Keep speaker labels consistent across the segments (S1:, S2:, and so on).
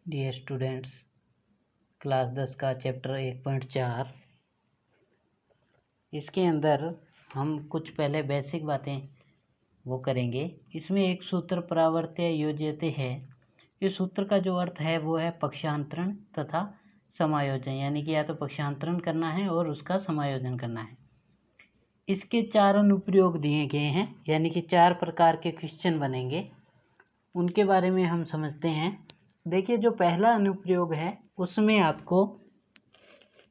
S1: Dear students, class 10 का chapter 1.4 इसके अंदर हम कुछ पहले बेसिक बातें वो करेंगे। इसमें एक सूत्र परावर्त्य योज्यते है। इस सूत्र का जो अर्थ है वो है पक्षांतरण तथा समायोजन, यानी कि या तो पक्षांतरण करना है और उसका समायोजन करना है। इसके 4 अनुप्रयोग दिए गए हैं, यानी कि 4 प्रकार के क्वेश्चन बनेंगे। उनके बारे में हम समझते हैं। देखिए, जो पहला अनुप्रयोग है उसमें आपको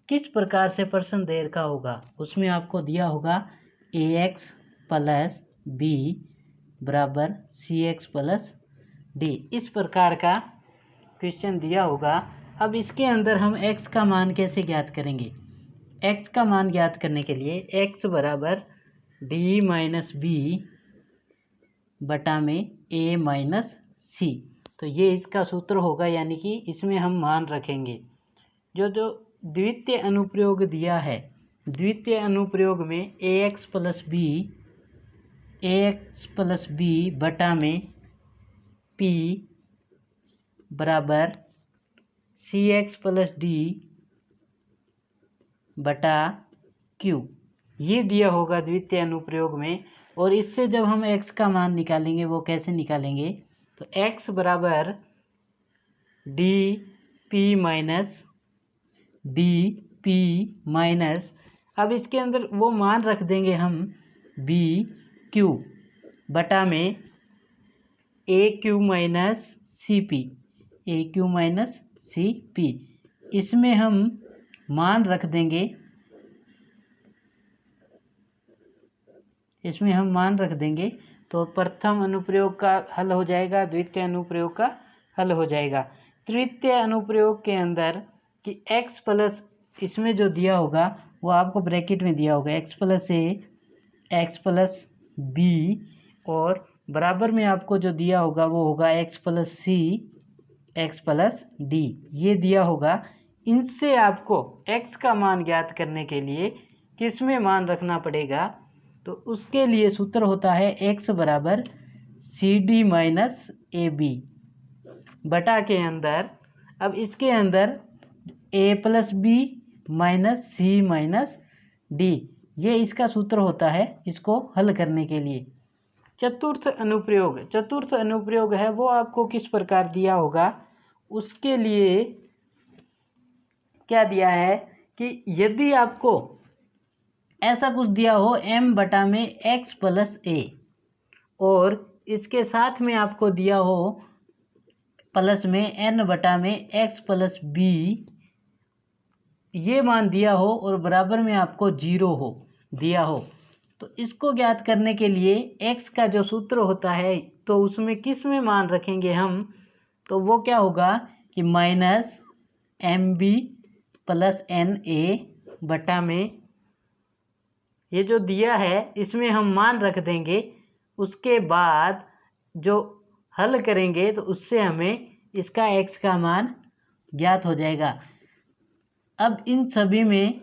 S1: किस प्रकार से प्रश्न दे रखा होगा, उसमें आपको दिया होगा ax प्लस b बराबर cx प्लस d। इस प्रकार का क्वेश्चन दिया होगा। अब इसके अंदर हम x का मान कैसे ज्ञात करेंगे? x का मान ज्ञात करने के लिए x बराबर d माइनस बी बटा में a माइनस सी, तो ये इसका सूत्र होगा, यानी कि इसमें हम मान रखेंगे। जो द्वितीय अनुप्रयोग दिया है, द्वितीय अनुप्रयोग में ax प्लस बी बटा में p बराबर cx प्लस d बटा q, ये दिया होगा द्वितीय अनुप्रयोग में। और इससे जब हम x का मान निकालेंगे वो कैसे निकालेंगे? तो x बराबर डी पी माइनस, अब इसके अंदर वो मान रख देंगे हम बी क्यू बटा में ए क्यू माइनस सी पी, इसमें हम मान रख देंगे, तो प्रथम अनुप्रयोग का हल हो जाएगा, द्वितीय अनुप्रयोग का हल हो जाएगा। तृतीय अनुप्रयोग के अंदर कि x प्लस, इसमें जो दिया होगा वो आपको ब्रैकेट में दिया होगा x प्लस ए एक्स प्लस बी, और बराबर में आपको जो दिया होगा वो होगा x प्लस सी एक्स प्लस डी, ये दिया होगा। इनसे आपको x का मान ज्ञात करने के लिए किस में मान रखना पड़ेगा? तो उसके लिए सूत्र होता है x बराबर C D minus A B बटा के अंदर, अब इसके अंदर a plus B minus C minus D, ये इसका सूत्र होता है इसको हल करने के लिए। चतुर्थ अनुप्रयोग है, वो आपको किस प्रकार दिया होगा? उसके लिए क्या दिया है कि यदि आपको ऐसा कुछ दिया हो m बटा में x प्लस ए, और इसके साथ में आपको दिया हो प्लस में n बटा में x प्लस बी, ये मान दिया हो और बराबर में आपको 0 हो दिया हो, तो इसको ज्ञात करने के लिए x का जो सूत्र होता है तो उसमें किस में मान रखेंगे हम? तो वो क्या होगा कि minus M B plus N A बटा में, ये जो दिया है इसमें हम मान रख देंगे। उसके बाद जो हल करेंगे तो उससे हमें इसका x का मान ज्ञात हो जाएगा। अब इन सभी में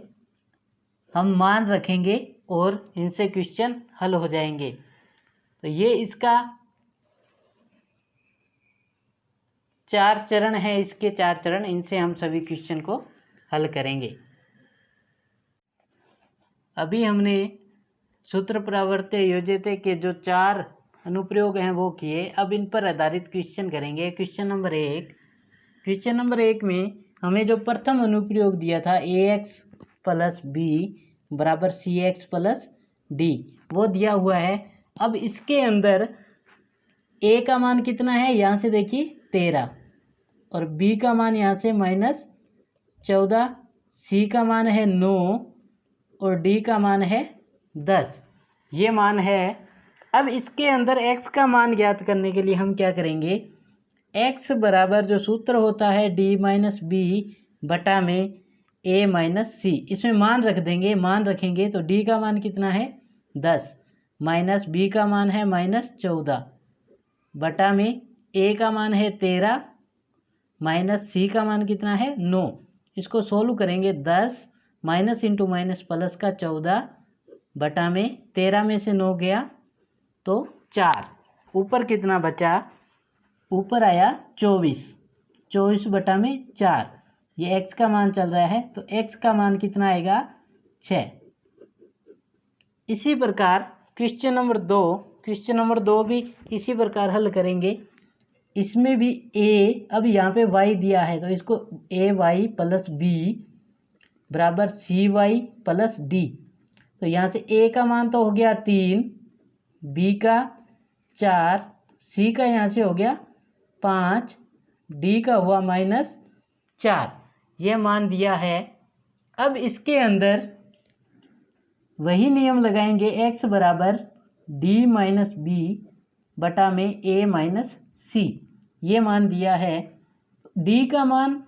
S1: हम मान रखेंगे और इनसे क्वेश्चन हल हो जाएंगे। तो ये इसका 4 चरण है, इसके 4 चरण, इनसे हम सभी क्वेश्चन को हल करेंगे। अभी हमने सूत्र परावर्त्य योज्यते के जो 4 अनुप्रयोग हैं वो किए, अब इन पर आधारित क्वेश्चन करेंगे। क्वेश्चन नंबर 1 में हमें जो प्रथम अनुप्रयोग दिया था ax प्लस बी बराबर cx प्लस डी, वो दिया हुआ है। अब इसके अंदर a का मान कितना है, यहाँ से देखिए 13, और b का मान यहाँ से माइनस 14, c का मान है 9 और d का मान है 10, ये मान है। अब इसके अंदर x का मान ज्ञात करने के लिए हम क्या करेंगे? x बराबर जो सूत्र होता है d माइनस बी बटा में a माइनस सी, इसमें मान रख देंगे, मान रखेंगे तो d का मान कितना है 10 माइनस b का मान है माइनस 14 बटा में a का मान है 13 माइनस c का मान कितना है 9। इसको सोल्व करेंगे, 10 माइनस इंटू माइनस प्लस का 14 बटा में 13 में से 9 गया तो 4, ऊपर कितना बचा? ऊपर आया 24, 24/4। ये x का मान चल रहा है, तो x का मान कितना आएगा 6। इसी प्रकार क्वेश्चन नंबर 2 भी इसी प्रकार हल करेंगे। इसमें भी अब यहाँ पे y दिया है, तो इसको ay प्लस b बराबर cy प्लस d। तो यहाँ से a का मान तो हो गया 3, b का 4, c का यहाँ से हो गया 5, d का हुआ -4। यह मान दिया है। अब इसके अंदर वही नियम लगाएंगे, x बराबर d माइनस बी बटा में a माइनस सी। ये मान दिया है। d का मान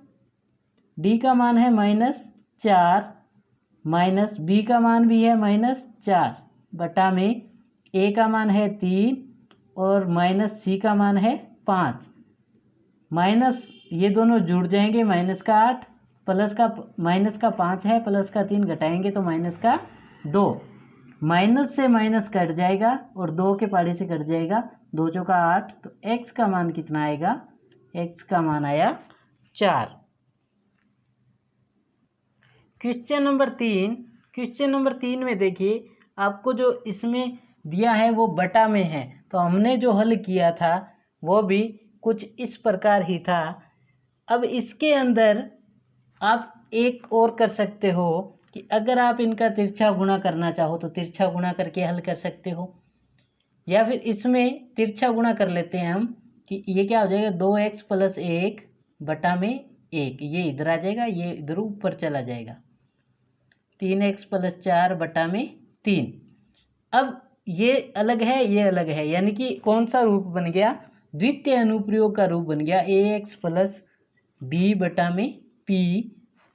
S1: है -4, माइनस b का मान भी है -4 बटा में a का मान है 3 और माइनस c का मान है 5। माइनस ये दोनों जुड़ जाएंगे, -8 प्लस का -5 है, प्लस का 3 घटाएंगे तो -2। माइनस से माइनस कट जाएगा और 2 के पाड़े से कट जाएगा, 2 चौका 8। तो x का मान कितना आएगा, x का मान आया 4। क्वेश्चन नंबर 3 में देखिए, आपको जो इसमें दिया है वो बटा में है, तो हमने जो हल किया था वो भी कुछ इस प्रकार ही था। अब इसके अंदर आप एक और कर सकते हो कि अगर आप इनका तिरछा गुणा करना चाहो तो तिरछा गुणा करके हल कर सकते हो, या फिर इसमें तिरछा गुणा कर लेते हैं हम कि ये क्या हो जाएगा 2x प्लस 1 बटा में 1, ये इधर आ जाएगा, ये इधर ऊपर चला जाएगा, 3x प्लस 4 बटा में 3। अब ये अलग है, ये अलग है, यानी कि कौन सा रूप बन गया, द्वितीय अनुप्रयोग का रूप बन गया, ax प्लस b बटा में p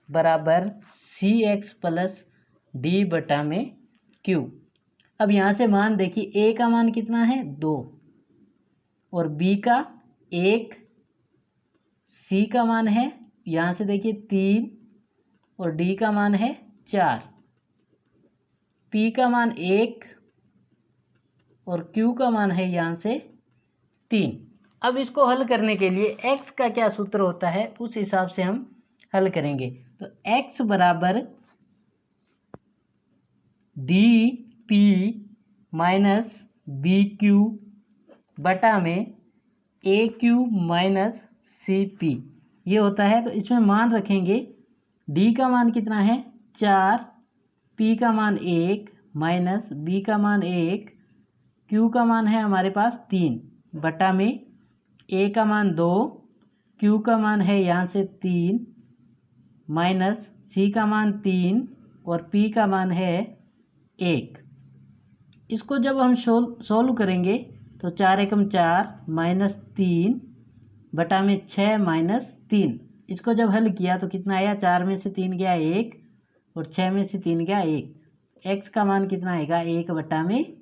S1: बराबर cx प्लस d बटा में q। अब यहाँ से मान देखिए, a का मान कितना है 2 और b का 1, c का मान है यहाँ से देखिए 3 और d का मान है 4, p का मान 1 और q का मान है यहाँ से 3। अब इसको हल करने के लिए x का क्या सूत्र होता है उस हिसाब से हम हल करेंगे। तो x बराबर dp माइनस bq बटा में aq माइनस cp ये होता है। तो इसमें मान रखेंगे, d का मान कितना है 4, p का मान 1 माइनस b का मान 1, q का मान है हमारे पास 3 बटा में a का मान 2, q का मान है यहाँ से 3 माइनस c का मान 3 और p का मान है 1। इसको जब हम सोल्व करेंगे तो 4 एकम 4 माइनस 3 बटा में 6 माइनस 3। इसको जब हल किया तो कितना आया, 4 में से 3 गया 1 और 6 में से 3 गया 1। x का मान कितना आएगा 1 बटा में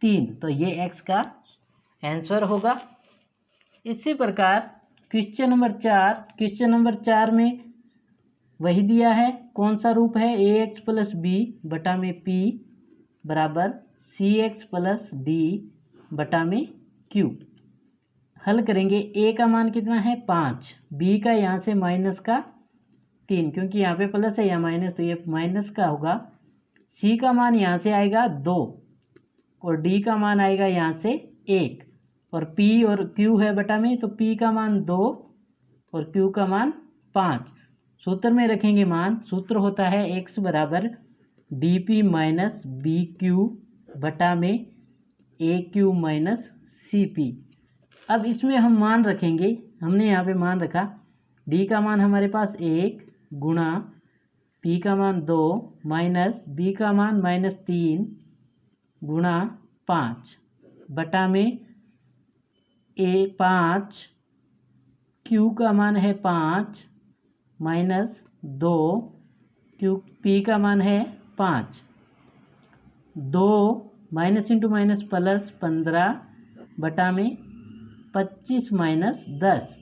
S1: 3। तो ये x का आंसर होगा। इसी प्रकार क्वेश्चन नंबर 4 में वही दिया है, कौन सा रूप है, ax प्लस b बटा में p बराबर cx प्लस d बटा में q। हल करेंगे, a का मान कितना है 5, b का यहाँ से माइनस का 3 क्योंकि यहाँ पे प्लस है, यहाँ माइनस, तो ये माइनस का होगा, c का मान यहाँ से आएगा 2 और d का मान आएगा यहाँ से 1 और p और q है बटा में, तो p का मान 2 और q का मान 5। सूत्र में रखेंगे मान, सूत्र होता है x बराबर dp माइनस bq बटा में aq माइनस cp। अब इसमें हम मान रखेंगे, हमने यहाँ पे मान रखा, d का मान हमारे पास 1 गुणा p का मान 2 माइनस b का मान -3 गुणा 5 बटा में a5, q का मान है 5 माइनस 2, p का मान है 5, 2 माइनस इंटू माइनस प्लस 15 बटा में 25 माइनस 10,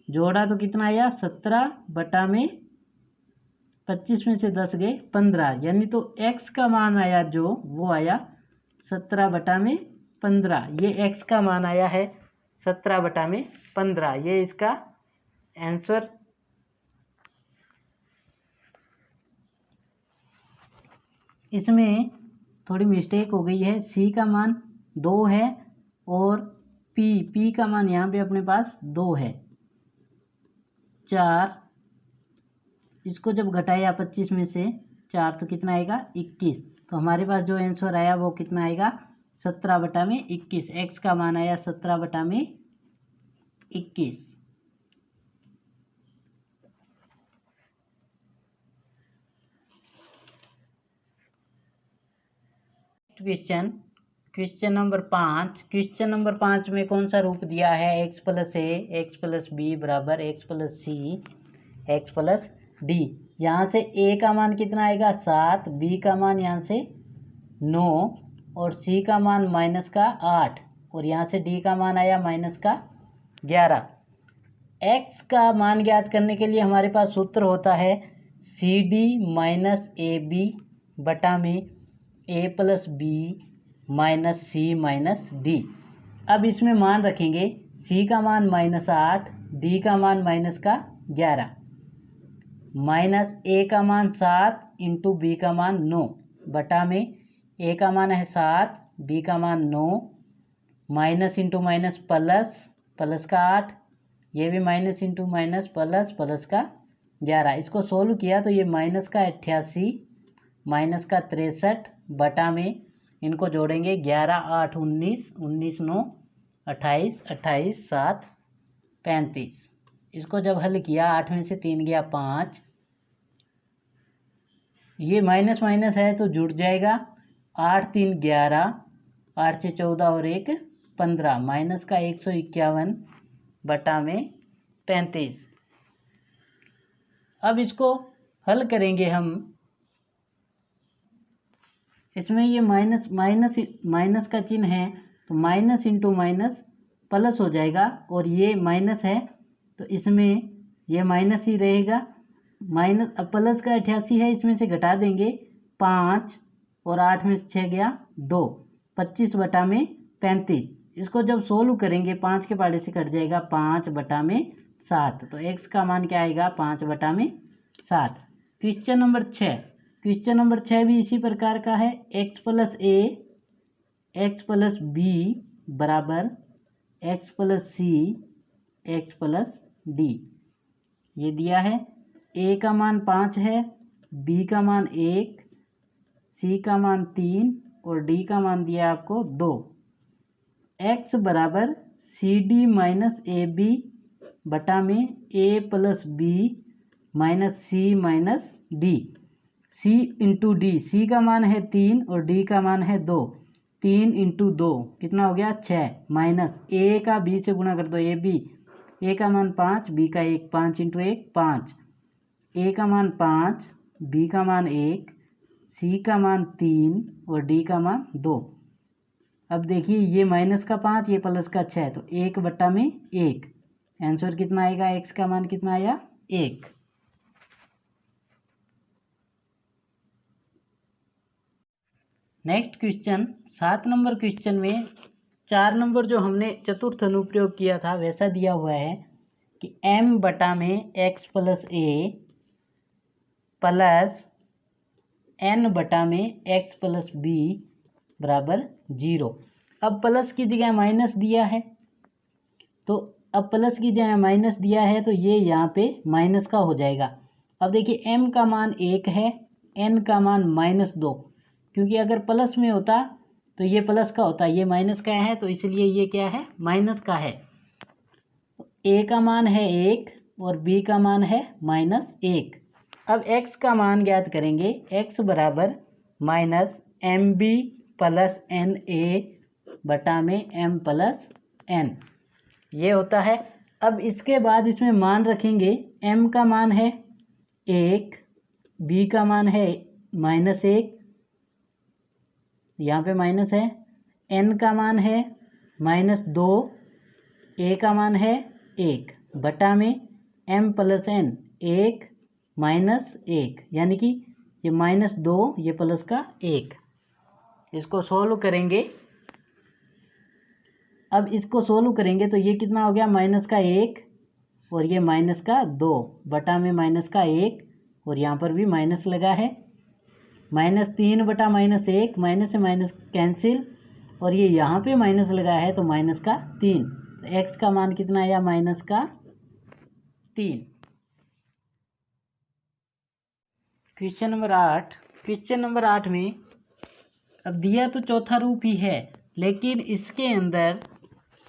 S1: जोड़ा तो कितना आया 17 बटा में 25 में से 10 गए 15, यानी तो x का मान आया जो वो आया 17 बटा में 15। ये x का मान आया है 17 बटा में 15, ये इसका आंसर इसमें थोड़ी मिस्टेक हो गई है। सी का मान 2 है और पी का मान यहाँ पे अपने पास 2 है। 4, इसको जब घटाया 25 में से 4 तो कितना आएगा 21। तो हमारे पास जो आंसर आया वो कितना आएगा 17/21। एक्स का मान आया 17/21। Question number 5। क्वेश्चन नंबर 5 में कौन सा रूप दिया है? x प्लस ए एक्स प्लस बी बराबर x प्लस सी एक्स प्लस डी। यहाँ से a का मान कितना आएगा 7, b का मान यहाँ से 9 और c का मान -8 और यहाँ से d का मान आया -11। x का मान ज्ञात करने के लिए हमारे पास सूत्र होता है CD माइनस AB बटा में a plus B minus C minus D. अब इसमें मान रखेंगे c का मान -8, d का मान -11, माइनस a का मान 7 इंटू b का मान 9 बटा में a का मान है 7, b का मान 9, minus into minus plus, plus का 8, ये भी minus into minus plus, plus का 11। इसको सोल्व किया तो ये माइनस का 88 माइनस का 63 बटा में इनको जोड़ेंगे 11 8 19, 19 9 28, 28 7 35। इसको जब हल किया 8 में से 3 गया 5, ये माइनस माइनस है तो जुड़ जाएगा। 8 3 11, 8 से 14 और 1 15, माइनस का 151 बटा में 35। अब इसको हल करेंगे हम। इसमें ये माइनस माइनस माइनस का चिन्ह है तो माइनस इंटू माइनस प्लस हो जाएगा और ये माइनस है तो इसमें ये माइनस ही रहेगा। माइनस अब प्लस का 88 है, इसमें से घटा देंगे 5 और 8 में से 6 गया 2, 25 बटा में 35। इसको जब सोल्व करेंगे 5 के पाड़े से कट जाएगा 5 बटा में 7। तो x का मान क्या आएगा 5 बटा में 7। Question number 6। क्वेश्चन नंबर 6 भी इसी प्रकार का है। x प्लस ए एक्स प्लस बी बराबर x प्लस सी एक्स प्लस डी। ये दिया है। a का मान 5 है, b का मान 1, c का मान 3 और d का मान दिया आपको 2। x बराबर C D minus A B बटा में a plus B minus C minus D. c into D, C का मान है 3 और d का मान है 2। 3 इंटू 2 कितना हो गया 6, माइनस a का b से गुणा कर दो ए बी, a का मान 5, b का 1, 5 इंटू 1 5, a का मान 5, b का मान 1, c का मान 3 और d का मान 2। अब देखिए ये माइनस का 5, ये प्लस का 6 तो 1 बट्टा में 1। आंसर कितना आएगा? x का मान कितना आया 1। नेक्स्ट क्वेश्चन 7 नंबर क्वेश्चन में 4 नंबर जो हमने चतुर्थ अनुप्रयोग किया था वैसा दिया हुआ है कि m बटा में x प्लस ए प्लस n बटा में x प्लस बी बराबर 0। अब प्लस की जगह माइनस दिया है तो अब प्लस की जगह माइनस दिया है तो ये यहाँ पे माइनस का हो जाएगा। अब देखिए m का मान 1 है, n का मान -2, क्योंकि अगर प्लस में होता तो ये प्लस का होता, ये माइनस का है तो इसलिए ये क्या है माइनस का है। a का मान है 1 और b का मान है -1। अब x का मान ज्ञात करेंगे। x बराबर minus M B plus N A बटा में m प्लस n, ये होता है। अब इसके बाद इसमें मान रखेंगे। m का मान है 1, b का मान है -1, यहाँ पे माइनस है, n का मान है -2, a का मान है 1 बटा में m प्लस n 1 -1, यानी कि ये -2 ये प्लस का 1। इसको सोल्व करेंगे। अब इसको सोल्व करेंगे तो ये कितना हो गया -1 और ये माइनस का 2 बटा में माइनस का 1 और यहाँ पर भी माइनस लगा है। -3 बटा -1, माइनस से माइनस कैंसिल और ये यहाँ पे माइनस लगा है तो माइनस का 3। तो एक्स का मान कितना आया? माइनस का 3। Question number 8। क्वेश्चन नंबर 8 में अब दिया तो चौथा रूप ही है, लेकिन इसके अंदर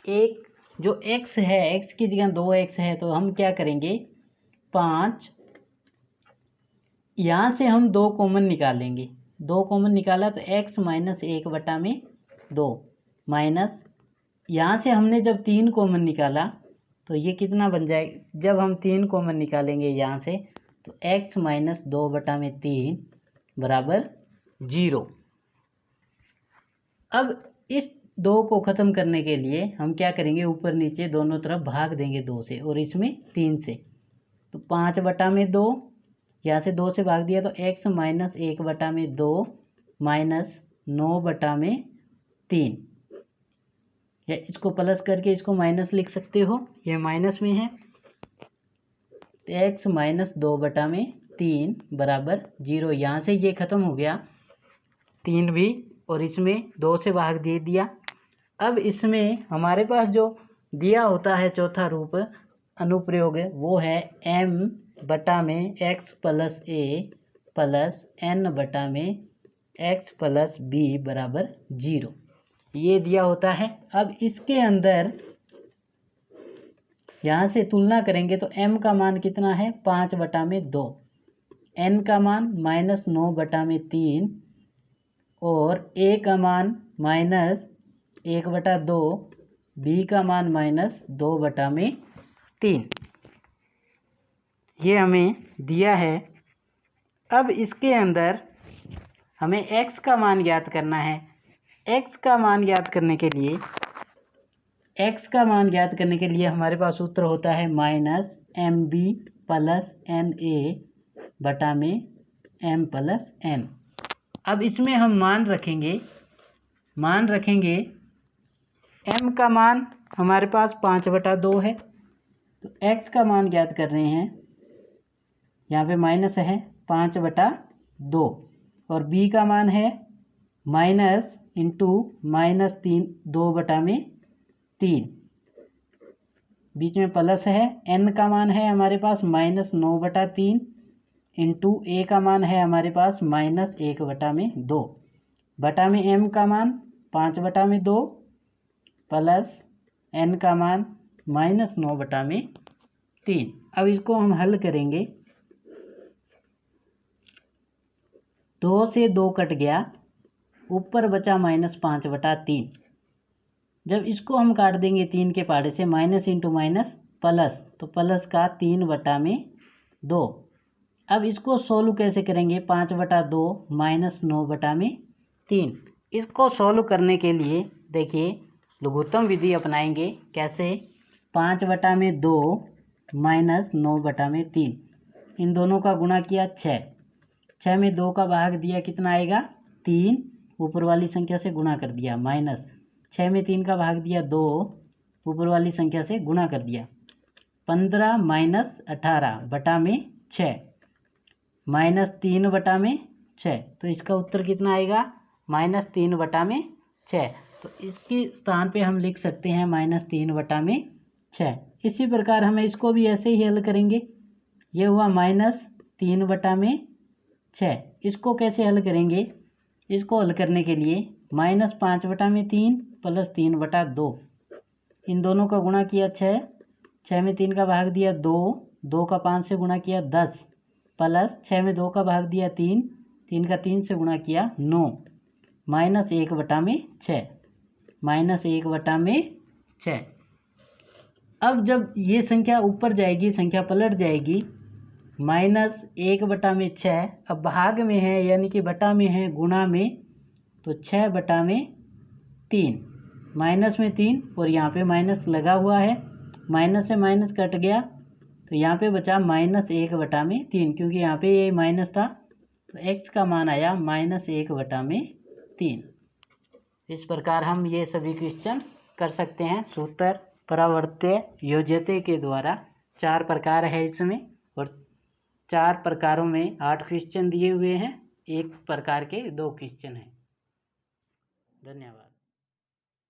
S1: एक जो x है, x की जगह 2x है, तो हम क्या करेंगे? 5, यहाँ से हम 2 कॉमन निकालेंगे। 2 कॉमन निकाला तो x माइनस 1 बटा में 2 माइनस यहाँ से हमने जब 3 कॉमन निकाला तो ये कितना बन जाएगा? जब हम 3 कॉमन निकालेंगे यहाँ से तो x माइनस 2 बटा में 3 बराबर 0। अब इस 2 को ख़त्म करने के लिए हम क्या करेंगे? ऊपर नीचे दोनों तरफ भाग देंगे 2 से और इसमें 3 से। तो 5 बटा में 2, यहाँ से 2 से भाग दिया तो x माइनस 1 बटा में 2 माइनस 9 बटा में 3। या इसको प्लस करके इसको माइनस लिख सकते हो, ये माइनस में है। तो x माइनस 2 बटा में 3 बराबर 0। यहाँ से ये ख़त्म हो गया 3 भी और इसमें 2 से भाग दे दिया। अब इसमें हमारे पास जो दिया होता है चौथा रूप अनुप्रयोग वो है m बटा में x plus a plus n बटा में x प्लस b बराबर 0, ये दिया होता है। अब इसके अंदर यहाँ से तुलना करेंगे तो m का मान कितना है? 5 बटा में 2, n का मान माइनस 9 बटा में 3 और a का मान माइनस 1 बटा 2, b का मान माइनस 2 बटा में 3, ये हमें दिया है। अब इसके अंदर हमें x का मान ज्ञात करना है। x का मान ज्ञात करने के लिए हमारे पास सूत्र होता है माइनस mb प्लस na बटा में m प्लस n। अब इसमें हम मान रखेंगे m का मान हमारे पास 5 बटा 2 है, तो x का मान ज्ञात कर रहे हैं। यहाँ पे माइनस है 5 बटा 2 और b का मान है माइनस इंटू माइनस 2 बटा में 3, बीच में प्लस है। n का मान है हमारे पास माइनस 9 बटा 3 इंटू a का मान है हमारे पास माइनस 1 बटा में 2 बटा में m का मान 5 बटा में 2 प्लस n का मान माइनस 9 बटा में 3। अब इसको हम हल करेंगे। 2 से 2 कट गया, ऊपर बचा माइनस 5 बटा 3। जब इसको हम काट देंगे 3 के पहाड़े से, माइनस इंटू माइनस प्लस, तो प्लस का 3 बटा में 2। अब इसको सोल्व कैसे करेंगे? 5 बटा 2 माइनस 9 बटा में 3। इसको सोल्व करने के लिए देखिए लघुत्तम विधि अपनाएंगे। कैसे? 5 बटा में 2 माइनस 9 बटा में 3, इन दोनों का गुणा किया 6 में 2 का भाग दिया, कितना आएगा? 3, ऊपर वाली संख्या से गुणा कर दिया, माइनस 6 में 3 का भाग दिया 2, ऊपर वाली संख्या से गुणा कर दिया। 15 माइनस 18 बटा में 6 माइनस 3 बटा में 6, तो इसका उत्तर कितना आएगा? माइनस 3 बटा में 6। तो इसके स्थान पे हम लिख सकते हैं माइनस 3 बटा में 6। इसी प्रकार हमें इसको भी ऐसे ही हल करेंगे। ये हुआ माइनस 3 बटा में 6। इसको कैसे हल करेंगे? इसको हल करने के लिए माइनस 5 बटा में 3 प्लस 3 बटा 2, इन दोनों का गुणा किया 6 में 3 का भाग दिया 2 का 5 से गुणा किया 10 प्लस 6 में 2 का भाग दिया 3 का 3 से गुणा किया 9 माइनस 1 बटा में 6 माइनस 1 बटा में 6। अब जब ये संख्या ऊपर जाएगी, संख्या पलट जाएगी, माइनस 1 बटा में 6 अब भाग में है यानी कि बटा में है, गुणा में, तो 6 बटा में 3, माइनस में 3 और यहाँ पे माइनस लगा हुआ है, माइनस से माइनस कट गया तो यहाँ पे बचा माइनस 1 बटा में 3, क्योंकि यहाँ पे ये माइनस था तो x का मान आया माइनस 1 बटा में 3। इस प्रकार हम ये सभी क्वेश्चन कर सकते हैं सूत्र परावर्त्य योज्यते के द्वारा 4 प्रकार है इसमें, और 4 प्रकारों में 8 क्वेश्चन दिए हुए हैं, एक प्रकार के 2 क्वेश्चन हैं। धन्यवाद।